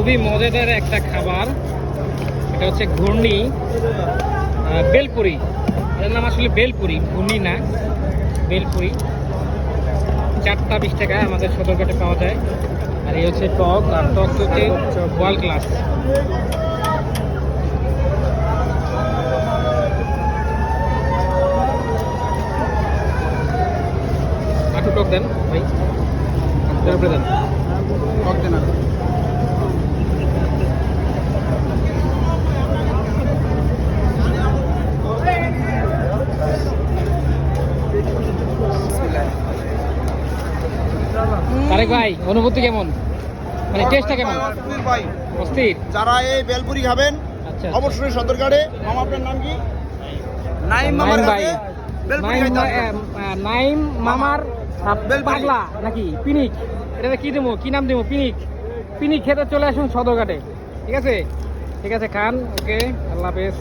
খুবই মজাদার একটা খাবার, এটা হচ্ছে ঘূর্ণি বেলপুরি। এর নাম আসলে বেলপুরি, ঘূর্ণি না, বেলপুরি। 4টা 20 টাকায় আমাদের সদরঘাটে পাওয়া যায়। আর এই হচ্ছে টক, আর টক হচ্ছে বয়েল গ্লাস। একটু টক দেন ভাই, উপরে দেন টক দেন আর তারেক ভাই, অনুভূতি কেমন, মানে টেস্টটা কেমন? অস্থির ভাই। অস্থির। যারা এই বেলপুরি খাবেন আচ্ছা অবশ্যই সদরঘাটে। মামা আপনার নাম কি? নাইম নাইম মামার ভাই, কাছে বেলপুরি নাইম খাইতে আসবেন। নাইম মামার বেলপুরি। পাগলা নাকি পিনিক, এটা কি দেবো, কি নাম দেবো? পিনিক। পিনিক খেতে চলে আসুন সদরঘাটে। ঠিক আছে, ঠিক আছে, খান। ওকে, আল্লাহ হাফেজ।